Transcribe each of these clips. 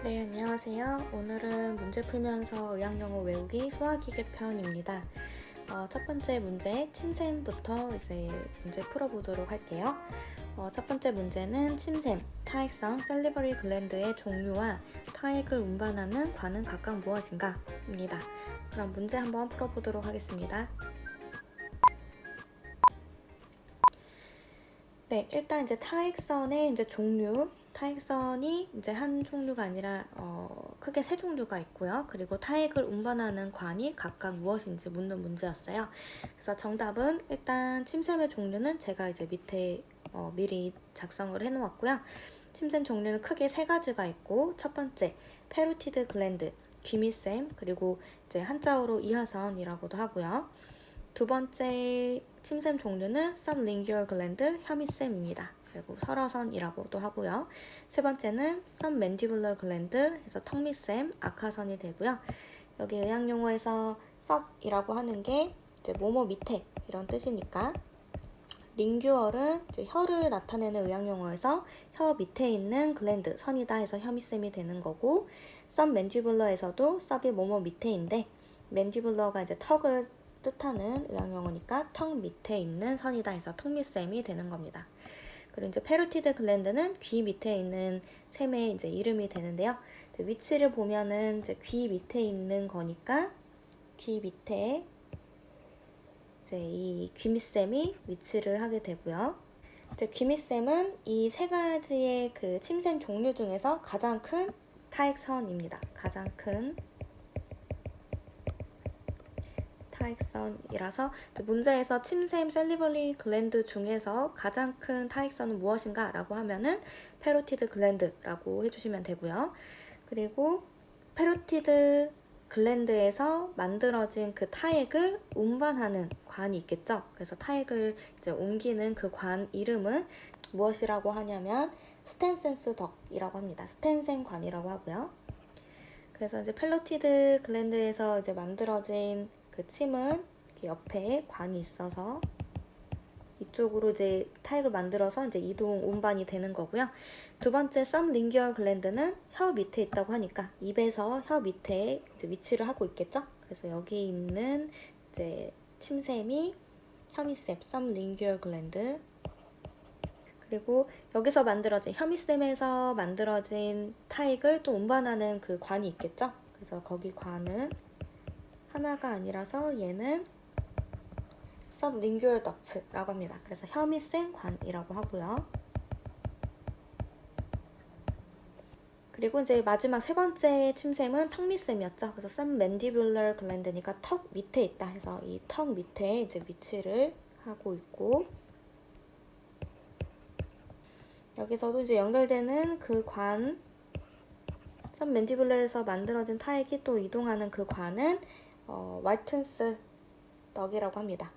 네, 안녕하세요. 오늘은 문제 풀면서 의학용어 외우기 소화기계 편입니다. 첫 번째 문제 침샘부터 이제 문제 풀어보도록 할게요. 첫 번째 문제는 침샘, 타액성 셀리버리 글랜드의 종류와 타액을 운반하는 관은 각각 무엇인가? 입니다. 그럼 문제 한번 풀어보도록 하겠습니다. 네, 일단 이제 타액선의 이제 종류, 타액선이 이제 한 종류가 아니라 크게 세 종류가 있고요. 그리고 타액을 운반하는 관이 각각 무엇인지 묻는 문제였어요. 그래서 정답은 일단 침샘의 종류는 제가 이제 밑에 미리 작성을 해놓았고요. 침샘 종류는 크게 세 가지가 있고, 첫 번째 페루티드 글랜드, 귀밑샘, 그리고 이제 한자어로 이하선이라고도 하고요. 두 번째 침샘 종류는 sublingual gland, 혐의샘입니다. 그리고 설어선이라고도 하고요. 세 번째는 submandibular gland 해서 턱밑샘, 악하선이 되고요. 여기 의학용어에서 sub이라고 하는 게 이제 뭐뭐 밑에 이런 뜻이니까, 링규얼은 이제 혀를 나타내는 의학용어에서 혀 밑에 있는 글랜드, 선이다 해서 혐의샘이 되는 거고, submandibular에서도 sub이 뭐뭐 밑에인데, mandibular가 이제 턱을 뜻하는 의학용어니까 턱 밑에 있는 선이다 해서 턱밑샘이 되는 겁니다. 그리고 이제 페루티드 글랜드는 귀 밑에 있는 샘의 이제 이름이 되는데요. 이제 위치를 보면은 이제 귀 밑에 있는 거니까 귀 밑에 이제 이 귀밑샘이 위치를 하게 되고요. 이제 귀밑샘은 이 세 가지의 그 침샘 종류 중에서 가장 큰 타액선입니다. 가장 큰 타액선이라서 문제에서 침샘 셀리버리 글랜드 중에서 가장 큰 타액선은 무엇인가 라고 하면은 페로티드 글랜드라고 해주시면 되고요. 그리고 페로티드 글랜드에서 만들어진 그 타액을 운반하는 관이 있겠죠. 그래서 타액을 이제 옮기는 그 관 이름은 무엇이라고 하냐면 스텐센스 덕이라고 합니다. 스텐센 관이라고 하고요. 그래서 이제 펠로티드 글랜드에서 이제 만들어진 그 침은 이렇게 옆에 관이 있어서 이쪽으로 이제 타액을 만들어서 이제 이동 운반이 되는 거고요. 두 번째 sublingual gland는 혀 밑에 있다고 하니까 입에서 혀 밑에 이제 위치를 하고 있겠죠. 그래서 여기 있는 이제 침샘이 혐의샘 sublingual gland. 그리고 여기서 만들어진 혐의샘에서 만들어진 타액을 또 운반하는 그 관이 있겠죠. 그래서 거기 관은 하나가 아니라서 얘는 sublingual duct라고 합니다. 그래서 혐의샘 관이라고 하고요. 그리고 이제 마지막 세 번째 침샘은 턱밑샘이었죠. 그래서 submandibular gland니까 턱 밑에 있다 해서 이 턱 밑에 이제 위치를 하고 있고, 여기서도 이제 연결되는 그 관, submandibular에서 만들어진 타액이 또 이동하는 그 관은 왈튼스 덕이라고 합니다.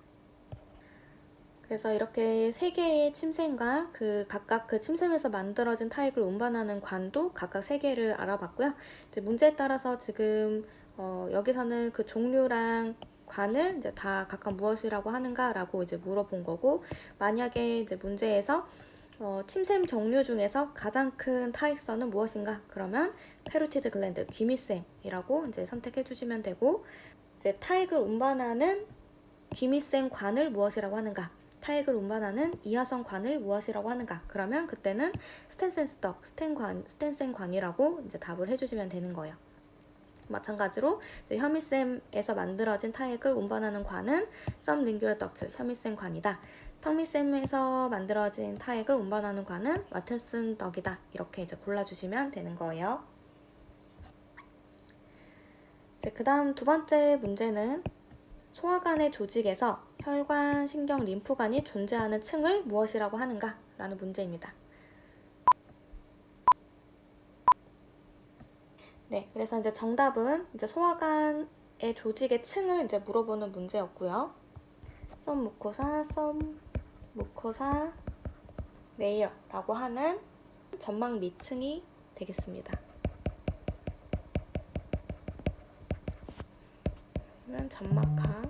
그래서 이렇게 세 개의 침샘과 그 각각 그 침샘에서 만들어진 타액을 운반하는 관도 각각 세 개를 알아봤고요. 이제 문제에 따라서 지금 여기서는 그 종류랑 관을 이제 다 각각 무엇이라고 하는가라고 이제 물어본 거고, 만약에 이제 문제에서 침샘 종류 중에서 가장 큰 타액선은 무엇인가? 그러면 페루티드 글랜드, 귀밑샘이라고 이제 선택해 주시면 되고, 이제 타액을 운반하는 귀밑샘 관을 무엇이라고 하는가? 타액을 운반하는 이하선 관을 무엇이라고 하는가? 그러면 그때는 스텐센스덕, 스텐센 관이라고 이제 답을 해주시면 되는 거예요. 마찬가지로 이제 혐의샘에서 만들어진 타액을 운반하는 관은 sublingual duct, 혐의샘 관이다. 턱밑샘에서 만들어진 타액을 운반하는 관은 와튼슨 덕이다. 이렇게 이제 골라주시면 되는 거예요. 이제 그 다음 두 번째 문제는 소화관의 조직에서 혈관, 신경, 림프관이 존재하는 층을 무엇이라고 하는가? 라는 문제입니다. 네, 그래서 이제 정답은 이제 소화관의 조직의 층을 이제 물어보는 문제였고요. 썸무코사 레이어라고 하는 점막 밑층이 되겠습니다. 그러면 점막하.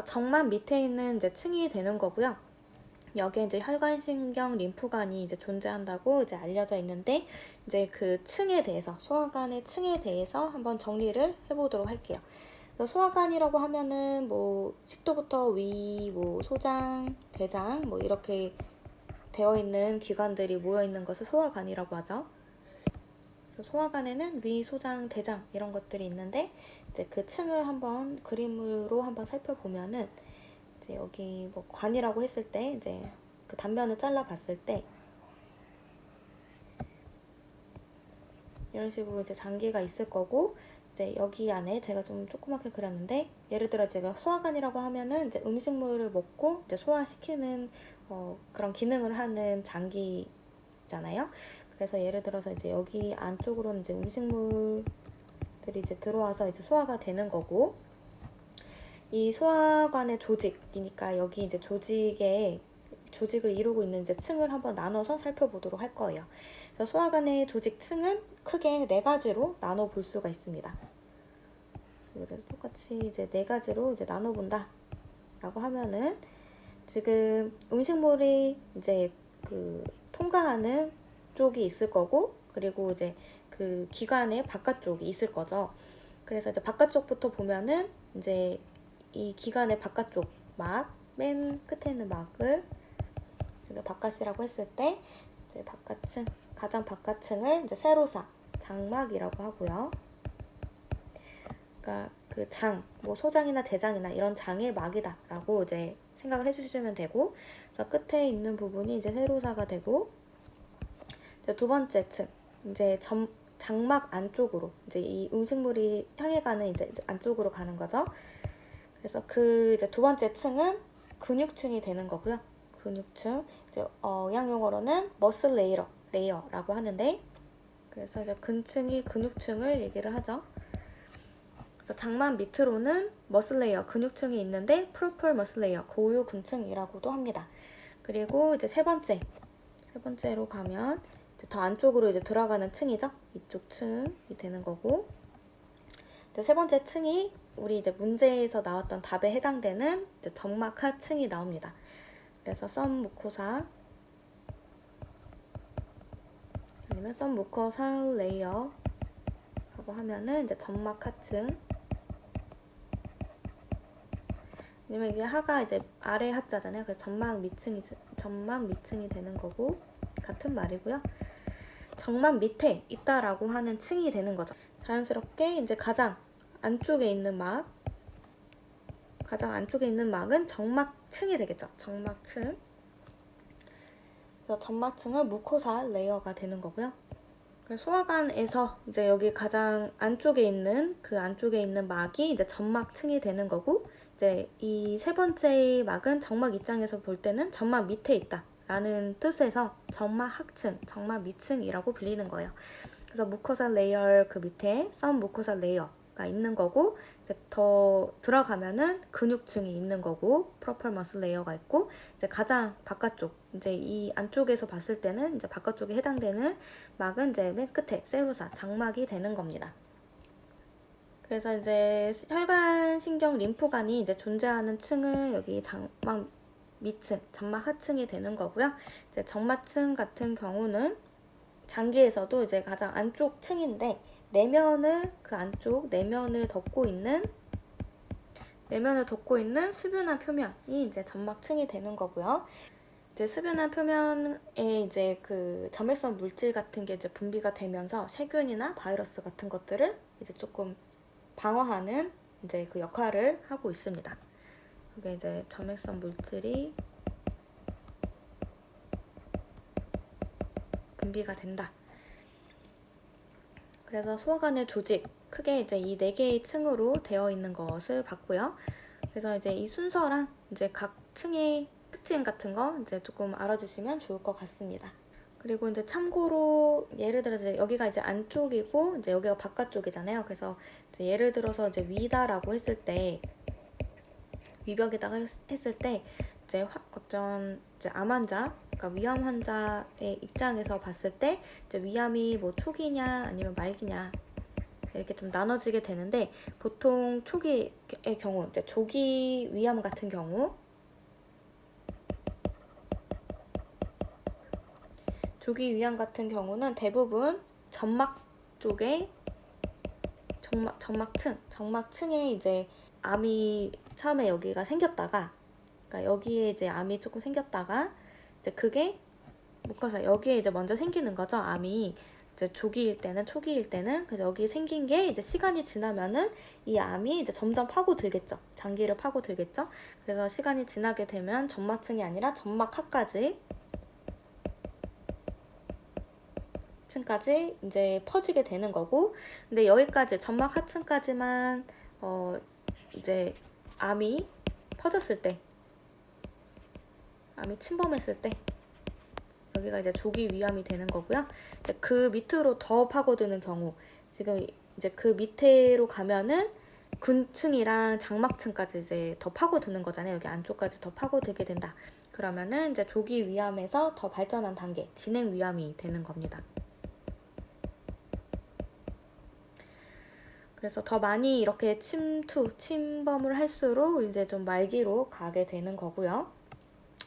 점막 밑에 있는 이제 층이 되는 거고요. 여기에 이제 혈관신경 림프관이 이제 존재한다고 이제 알려져 있는데, 이제 그 층에 대해서, 소화관의 층에 대해서 한번 정리를 해보도록 할게요. 그래서 소화관이라고 하면은 뭐 식도부터 위, 뭐 소장, 대장, 뭐 이렇게 되어 있는 기관들이 모여 있는 것을 소화관이라고 하죠. 그래서 소화관에는 위, 소장, 대장 이런 것들이 있는데, 이제 그 층을 한번 그림으로 한번 살펴보면은, 이제 여기 뭐 관이라고 했을 때 이제 그 단면을 잘라 봤을 때 이런 식으로 이제 장기가 있을 거고, 이제 여기 안에 제가 좀 조그맣게 그렸는데, 예를 들어 제가 소화관이라고 하면은 이제 음식물을 먹고 이제 소화시키는 그런 기능을 하는 장기잖아요. 그래서 예를 들어서 이제 여기 안쪽으로는 이제 음식물들이 이제 들어와서 이제 소화가 되는 거고, 이 소화관의 조직이니까 여기 이제 조직을 이루고 있는 이제 층을 한번 나눠서 살펴보도록 할 거예요. 그래서 소화관의 조직 층은 크게 네 가지로 나눠 볼 수가 있습니다. 그래서 똑같이 이제 네 가지로 이제 나눠 본다 라고 하면은, 지금 음식물이 이제 그 통과하는 쪽이 있을 거고, 그리고 이제 그 기관의 바깥쪽이 있을 거죠. 그래서 이제 바깥쪽부터 보면은 이제 이 기관의 바깥쪽 막, 맨 끝에 있는 막을 바깥이라고 했을 때, 이제 바깥층, 가장 바깥층을 이제 세로사, 장막이라고 하고요. 그러니까 그 장, 뭐 소장이나 대장이나 이런 장의 막이다라고 이제 생각을 해주시면 되고, 그래서 끝에 있는 부분이 이제 세로사가 되고, 이제 두 번째 층, 이제 장막 안쪽으로 이제 이 음식물이 향해 가는 이제 안쪽으로 가는 거죠. 그래서 그 이제 두 번째 층은 근육층이 되는 거고요. 근육층, 이제 의학 용어로는 머슬 레이어라고 하는데, 그래서 이제 근층이 근육층을 얘기를 하죠. 그래서 장막 밑으로는 머슬 레이어, 근육층이 있는데 프로폴 머슬 레이어, 고유 근층이라고도 합니다. 그리고 이제 세 번째로 가면 이제 더 안쪽으로 이제 들어가는 층이죠. 이쪽 층이 되는 거고, 세 번째 층이 우리 이제 문제에서 나왔던 답에 해당되는 이제 점막하층이 나옵니다. 그래서 썸무코사 아니면 썸무코사 레이어라고 하면은 이제 점막하층, 아니면 이게 하가 이제 아래 하자잖아요. 그래서 점막 밑층이 되는 거고, 같은 말이고요. 점막 밑에 있다라고 하는 층이 되는 거죠. 자연스럽게 이제 가장 안쪽에 있는 막은 점막층이 되겠죠. 점막층. 그래서 점막층은 무코사 레이어가 되는 거고요. 소화관에서 이제 여기 가장 안쪽에 있는 막이 이제 점막층이 되는 거고, 이제 이 세 번째 막은 점막 입장에서 볼 때는 점막 밑에 있다 라는 뜻에서 점막하층, 점막 밑층이라고 불리는 거예요. 그래서 무코사 레이어 그 밑에 썸 무코사 레이어가 있는 거고, 이제 더 들어가면은 근육층이 있는 거고, 프로펄 머슬 레이어가 있고, 이제 가장 바깥쪽, 이제 이 안쪽에서 봤을 때는 이제 바깥쪽에 해당되는 막은 이제 맨 끝에 세로사, 장막이 되는 겁니다. 그래서 이제 혈관신경 림프관이 이제 존재하는 층은 여기 장막 밑층, 점막 하층이 되는 거고요. 이제 점막층 같은 경우는 장기에서도 이제 가장 안쪽 층인데, 그 안쪽 내면을 덮고 있는 수변환 표면이 이제 점막층이 되는 거고요. 이제 수변환 표면에 이제 그 점액성 물질 같은 게 이제 분비가 되면서 세균이나 바이러스 같은 것들을 이제 조금 방어하는 이제 그 역할을 하고 있습니다. 이게 이제 점액성 물질이 분비가 된다. 그래서 소화관의 조직, 크게 이제 이 네 개의 층으로 되어 있는 것을 봤고요. 그래서 이제 이 순서랑 이제 각 층의 특징 같은 거 이제 조금 알아주시면 좋을 것 같습니다. 그리고 이제 참고로 예를 들어서 여기가 이제 안쪽이고 이제 여기가 바깥쪽이잖아요. 그래서 이제 예를 들어서 이제 위다라고 했을 때, 위벽에다가 했을 때 이제 어떤 이제 암 환자, 그러니까 위암 환자의 입장에서 봤을 때 이제 위암이 뭐 초기냐 아니면 말기냐 이렇게 좀 나눠지게 되는데, 보통 초기의 경우, 이제 조기 위암 같은 경우 조기 위암 같은 경우는 대부분 점막 쪽에 점막층에 이제 암이 처음에 여기가 생겼다가, 그러니까 여기에 이제 암이 조금 생겼다가 이제 그게 묶어서 여기에 이제 먼저 생기는 거죠. 암이 이제 초기일 때는 그래서 여기 생긴 게 이제 시간이 지나면은 이 암이 이제 점점 파고들겠죠. 장기를 파고들겠죠. 그래서 시간이 지나게 되면 점막층이 아니라 점막하까지 층까지 이제 퍼지게 되는 거고, 근데 여기까지 점막 하층까지만 이제 암이 퍼졌을 때, 암이 침범했을 때 여기가 이제 조기 위암이 되는 거고요. 그 밑으로 더 파고드는 경우, 지금 이제 그 밑으로 가면은 근층이랑 장막층까지 이제 더 파고드는 거잖아요. 여기 안쪽까지 더 파고들게 된다. 그러면은 이제 조기 위암에서 더 발전한 단계, 진행 위암이 되는 겁니다. 그래서 더 많이 이렇게 침범을 할수록 이제 좀 말기로 가게 되는 거고요.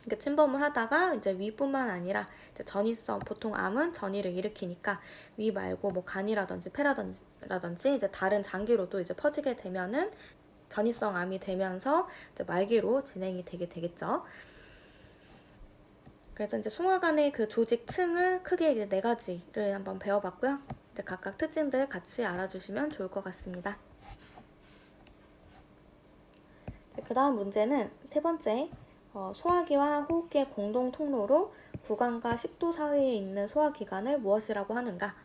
이렇게 침범을 하다가 이제 위뿐만 아니라 이제 전이성, 보통 암은 전이를 일으키니까 위 말고 뭐 간이라든지 폐라든지 이제 다른 장기로도 이제 퍼지게 되면은 전이성 암이 되면서 이제 말기로 진행이 되게 되겠죠. 그래서 이제 소화관의 그 조직층을 크게 이제 4가지를 한번 배워봤고요. 이제 각각 특징들 같이 알아주시면 좋을 것 같습니다. 그 다음 문제는 3번째, 소화기와 호흡기의 공동 통로로 구강과 식도 사이에 있는 소화기관을 무엇이라고 하는가?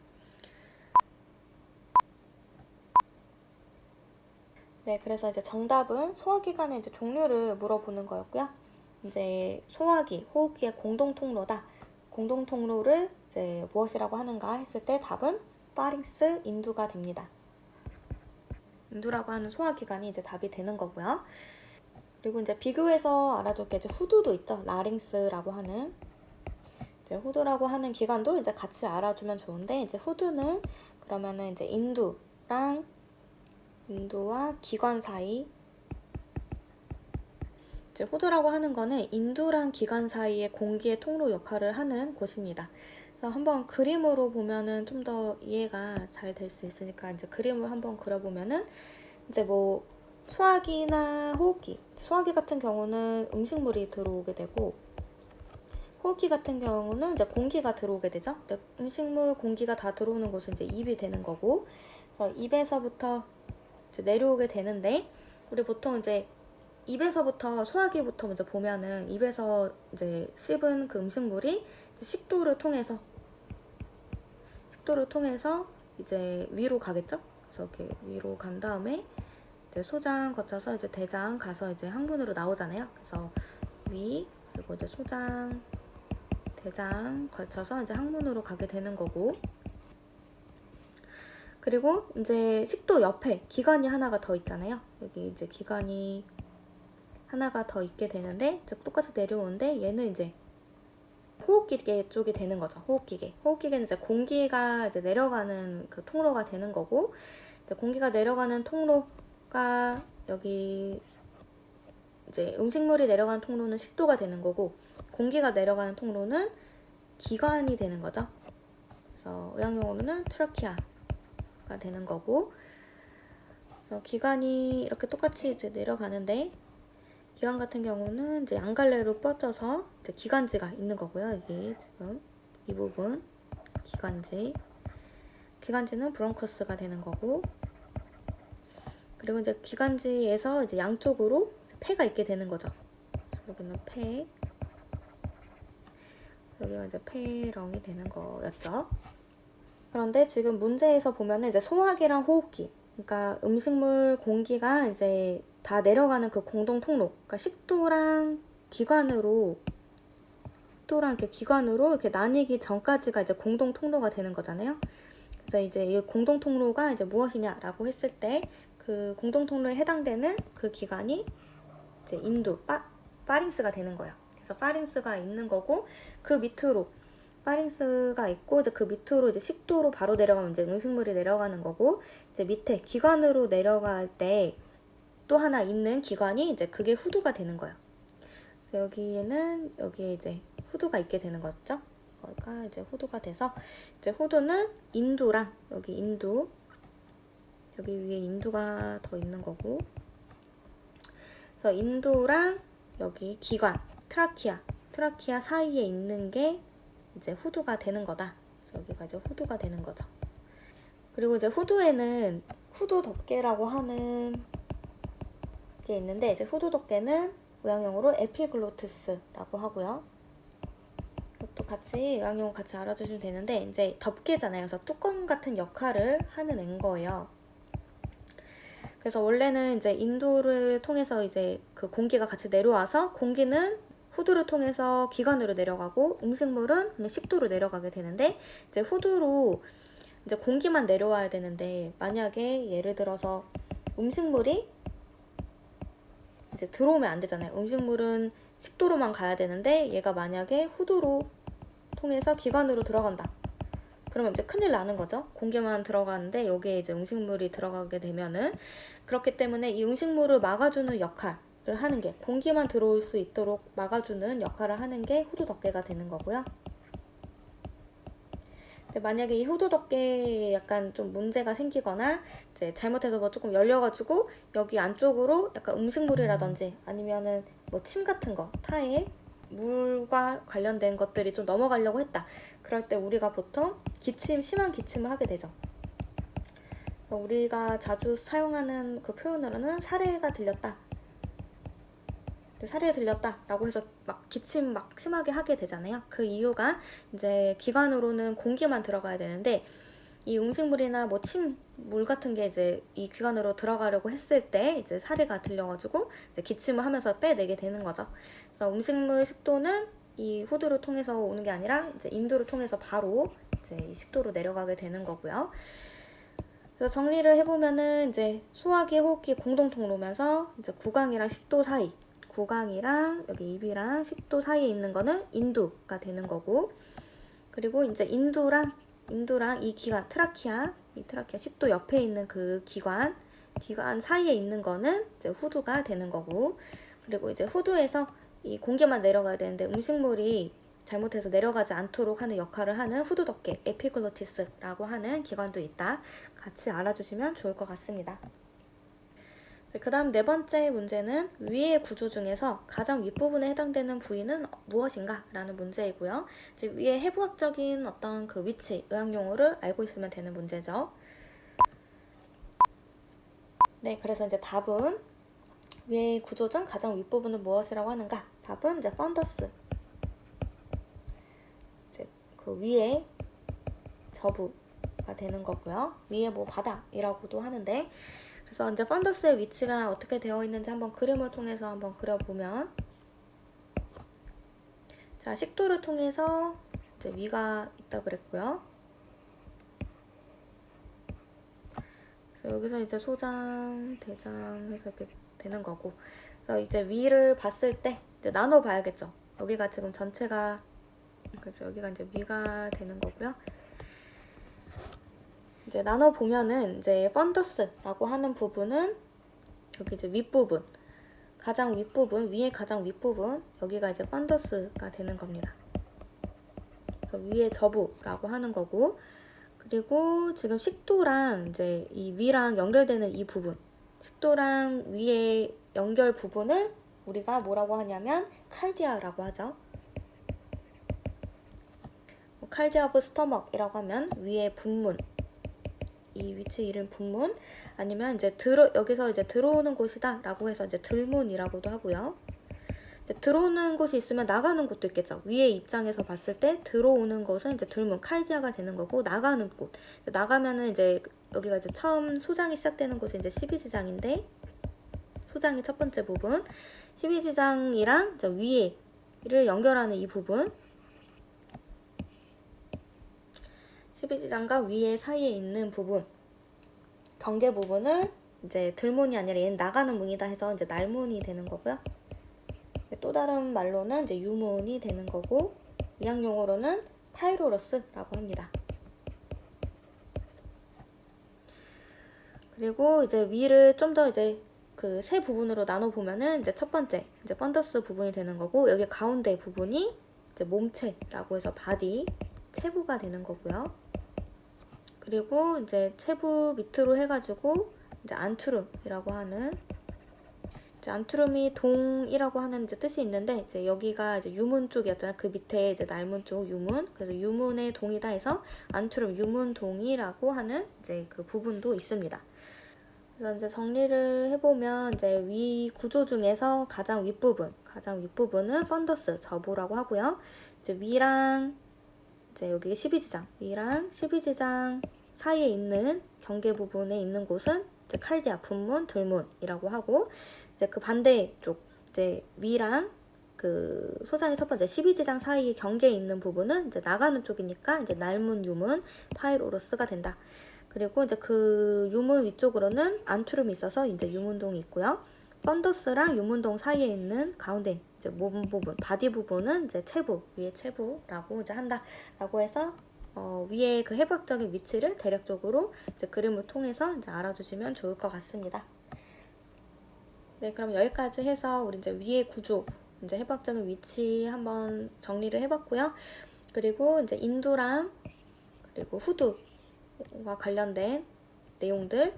네, 그래서 이제 정답은 소화기관의 이제 종류를 물어보는 거였고요. 이제 소화기, 호흡기의 공동 통로다. 공동 통로를 이제 무엇이라고 하는가 했을 때 답은 파링스, 인두가 됩니다. 인두라고 하는 소화기관이 이제 답이 되는 거고요. 그리고 이제 비교해서 알아둘 게 이제 후두도 있죠. 라링스라고 하는. 이제 후두라고 하는 기관도 이제 같이 알아주면 좋은데, 이제 후두는 그러면은 이제 인두와 기관 사이, 이제 후두라고 하는 거는 인두랑 기관 사이의 공기의 통로 역할을 하는 곳입니다. 그래서 한번 그림으로 보면은 좀 더 이해가 잘 될 수 있으니까 이제 그림을 한번 그려보면은 이제 뭐 소화기나 호흡기, 소화기 같은 경우는 음식물이 들어오게 되고, 호흡기 같은 경우는 이제 공기가 들어오게 되죠. 음식물, 공기가 다 들어오는 곳은 이제 입이 되는 거고, 그래서 입에서부터 이제 내려오게 되는데, 우리 보통 이제 입에서부터 소화기부터 먼저 보면은 입에서 이제 씹은 그 음식물이 이제 식도를 통해서 이제 위로 가겠죠. 그래서 이렇게 위로 간 다음에 이제 소장 거쳐서 이제 대장 가서 이제 항문으로 나오잖아요. 그래서 위, 그리고 이제 소장, 대장 걸쳐서 이제 항문으로 가게 되는 거고, 그리고 이제 식도 옆에 기관이 하나가 더 있잖아요. 여기 이제 기관이 하나가 더 있게 되는데, 똑같이 내려오는데 얘는 이제 호흡기계 쪽이 되는 거죠. 호흡기계는 이제 공기가 이제 내려가는 그 통로가 되는 거고, 이제 공기가 내려가는 통로가 여기 이제 음식물이 내려가는 통로는 식도가 되는 거고, 공기가 내려가는 통로는 기관이 되는 거죠. 그래서 의학용어로는 트라키아가 되는 거고, 그래서 기관이 이렇게 똑같이 이제 내려가는데, 기관 같은 경우는 이제 양갈래로 뻗어서 이제 기관지가 있는 거고요. 여기 지금 이 부분 기관지는 브론커스가 되는 거고, 그리고 이제 기관지에서 이제 양쪽으로 이제 폐가 있게 되는 거죠. 여기는 폐, 여기가 이제 폐렁이 되는 거였죠. 그런데 지금 문제에서 보면은 이제 소화기랑 호흡기, 그러니까 음식물 공기가 이제 다 내려가는 그 공동 통로, 그러니까 식도랑 기관으로 이렇게 나뉘기 전까지가 이제 공동 통로가 되는 거잖아요. 그래서 이제 이 공동 통로가 이제 무엇이냐라고 했을 때, 그 공동 통로에 해당되는 그 기관이 이제 파링스가 되는 거예요. 그래서 파링스가 있는 거고, 그 밑으로 파링스가 있고, 이제 그 밑으로 이제 식도로 바로 내려가면 이제 음식물이 내려가는 거고, 이제 밑에 기관으로 내려갈 때 또 하나 있는 기관이 이제 그게 후두가 되는 거예요. 그래서 여기에 이제 후두가 있게 되는 거죠. 이거가 이제 후두가 돼서 이제 후두는 인두랑 여기 인두 여기 위에 인두가 더 있는 거고 그래서 인두랑 여기 기관 트라키아 사이에 있는 게 이제 후두가 되는 거다. 그래서 여기가 이제 후두가 되는 거죠. 그리고 이제 후두에는 후두 덮개라고 하는 게 있는데 이제 후두 덮개는 의학용어로 에피글로티스라고 하고요. 이것도 같이 의학용어 같이 알아주시면 되는데 이제 덮개잖아요. 그래서 뚜껑 같은 역할을 하는 앤 거예요. 그래서 원래는 이제 인두를 통해서 이제 그 공기가 같이 내려와서 공기는 후두를 통해서 기관으로 내려가고 음식물은 그냥 식도로 내려가게 되는데 이제 후두로 이제 공기만 내려와야 되는데 만약에 예를 들어서 음식물이 이제 들어오면 안 되잖아요. 음식물은 식도로만 가야 되는데 얘가 만약에 후두로 통해서 기관으로 들어간다. 그러면 이제 큰일 나는 거죠. 공기만 들어가는데 여기에 이제 음식물이 들어가게 되면은 그렇기 때문에 이 음식물을 막아주는 역할을 하는 게 공기만 들어올 수 있도록 막아주는 역할을 하는 게 후두 덮개가 되는 거고요. 만약에 이 후두 덮개에 약간 좀 문제가 생기거나 이제 잘못해서 뭐 조금 열려가지고 여기 안쪽으로 약간 음식물이라든지 아니면은 뭐 침 같은 거 타에 물과 관련된 것들이 좀 넘어가려고 했다. 그럴 때 우리가 보통 심한 기침을 하게 되죠. 우리가 자주 사용하는 그 표현으로는 사례가 들렸다. 사례가 들렸다라고 해서 막 기침 막 심하게 하게 되잖아요. 그 이유가 이제 기관으로는 공기만 들어가야 되는데 이 음식물이나 뭐 침, 물 같은 게 이제 이 기관으로 들어가려고 했을 때 이제 사례가 들려가지고 이제 기침을 하면서 빼내게 되는 거죠. 그래서 음식물 식도는 이 후두를 통해서 오는 게 아니라 이제 인두를 통해서 바로 이제 이 식도로 내려가게 되는 거고요. 그래서 정리를 해보면은 이제 소화기, 호흡기 공동통로면서 이제 구강이랑 식도 사이, 구강이랑 여기 입이랑 식도 사이에 있는 거는 인두가 되는 거고, 그리고 이제 인두랑 이 기관 이 트라키아 식도 옆에 있는 그 기관 사이에 있는 거는 이제 후두가 되는 거고, 그리고 이제 후두에서 이 공기만 내려가야 되는데 음식물이 잘못해서 내려가지 않도록 하는 역할을 하는 후두 덮개 에피글로티스라고 하는 기관도 있다. 같이 알아주시면 좋을 것 같습니다. 그 다음 네 번째 문제는 위의 구조 중에서 가장 윗부분에 해당되는 부위는 무엇인가? 라는 문제이고요. 즉 위의 해부학적인 어떤 그 위치, 의학용어를 알고 있으면 되는 문제죠. 네, 그래서 이제 답은 위의 구조 중 가장 윗부분은 무엇이라고 하는가? 답은 이제 펀더스. 이제 그 위에 저부가 되는 거고요. 위에 뭐 바닥이라고도 하는데 그래서 이제 펀더스의 위치가 어떻게 되어 있는지 한번 그림을 통해서 한번 그려보면 자, 식도를 통해서 이제 위가 있다 그랬고요. 그래서 여기서 이제 소장, 대장 해서 이렇게 되는 거고 그래서 이제 위를 봤을 때 이제 나눠 봐야겠죠. 여기가 지금 전체가 그래서 여기가 이제 위가 되는 거고요. 이제 나눠 보면은 이제 펀더스라고 하는 부분은 여기 이제 윗부분, 가장 윗부분, 위에 가장 윗부분 여기가 이제 펀더스가 되는 겁니다. 그래서 위에 저부라고 하는 거고, 그리고 지금 식도랑 이제 이 위랑 연결되는 이 부분, 식도랑 위의 연결 부분을 우리가 뭐라고 하냐면 칼디아라고 하죠. 칼디아 오브 스토먹이라고 하면 위의 분문, 이 위치 이름 분문, 아니면 이제 여기서 이제 들어오는 곳이다 라고 해서 이제 들문이라고도 하고요. 이제 들어오는 곳이 있으면 나가는 곳도 있겠죠. 위의 입장에서 봤을 때 들어오는 곳은 이제 들문, 칼디아가 되는 거고, 나가는 곳, 나가면은 이제 여기가 이제 처음 소장이 시작되는 곳이 이제 12지장인데 소장이 첫 번째 부분, 12지장이랑 이제 위에를 연결하는 이 부분, 12지장과 위에 사이에 있는 부분, 경계 부분을 이제 들문이 아니라 얘는 나가는 문이다 해서 이제 날문이 되는 거고요. 또 다른 말로는 이제 유문이 되는 거고, 의학용어로는 파이로러스라고 합니다. 그리고 이제 위를 좀 더 이제 그 세 부분으로 나눠 보면은 이제 첫 번째 이제 펀더스 부분이 되는 거고, 여기 가운데 부분이 이제 몸체라고 해서 바디, 체부가 되는 거고요. 그리고 이제 체부 밑으로 해가지고 이제 안투룸이라고 하는, 이제 안투룸이 동이라고 하는 이제 뜻이 있는데, 이제 여기가 이제 유문 쪽이었잖아요. 그 밑에 이제 날문 쪽 유문. 그래서 유문의 동이다 해서 안투룸 유문동이라고 하는 이제 그 부분도 있습니다. 그래서 이제 정리를 해보면 이제 위 구조 중에서 가장 윗부분은 펀더스 저보라고 하고요. 이제 위랑 이제 여기 12지장, 위랑 12지장 사이에 있는 경계 부분에 있는 곳은 이제 칼디아, 분문, 들문이라고 하고, 이제 그 반대쪽, 이제 위랑 그 소장의 첫 번째 12지장 사이에 경계에 있는 부분은 이제 나가는 쪽이니까 이제 날문, 유문, 파이로로스가 된다. 그리고 이제 그 유문 위쪽으로는 안투름이 있어서 이제 유문동이 있고요. 펀더스랑 유문동 사이에 있는 가운데 이제 몸 부분, 바디 부분은 이제 체부, 위에 체부라고 이제 한다라고 해서 위에 그 해부학적인 위치를 대략적으로 이제 그림을 통해서 이제 알아주시면 좋을 것 같습니다. 네, 그럼 여기까지 해서 우리 이제 위의 구조, 이제 해부학적인 위치 한번 정리를 해봤고요. 그리고 이제 인두랑 그리고 후두와 관련된 내용들,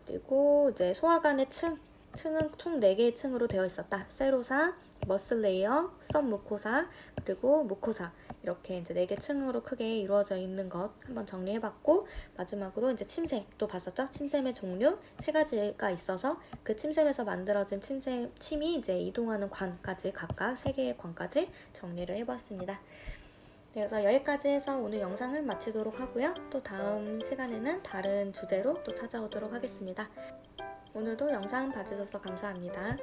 그리고 이제 소화관의 층은 총 4개의 층으로 되어 있었다. 세로사, 머슬 레이어, सब무코사, 그리고 무코사, 이렇게 이제 4개 층으로 크게 이루어져 있는 것 한번 정리해봤고, 마지막으로 이제 침샘도 봤었죠? 침샘의 종류 3가지가 있어서 그 침샘에서 만들어진 침이 이제 이동하는 관까지 각각 3개의 관까지 정리를 해봤습니다. 그래서 여기까지 해서 오늘 영상을 마치도록 하고요. 또 다음 시간에는 다른 주제로 또 찾아오도록 하겠습니다. 오늘도 영상 봐주셔서 감사합니다.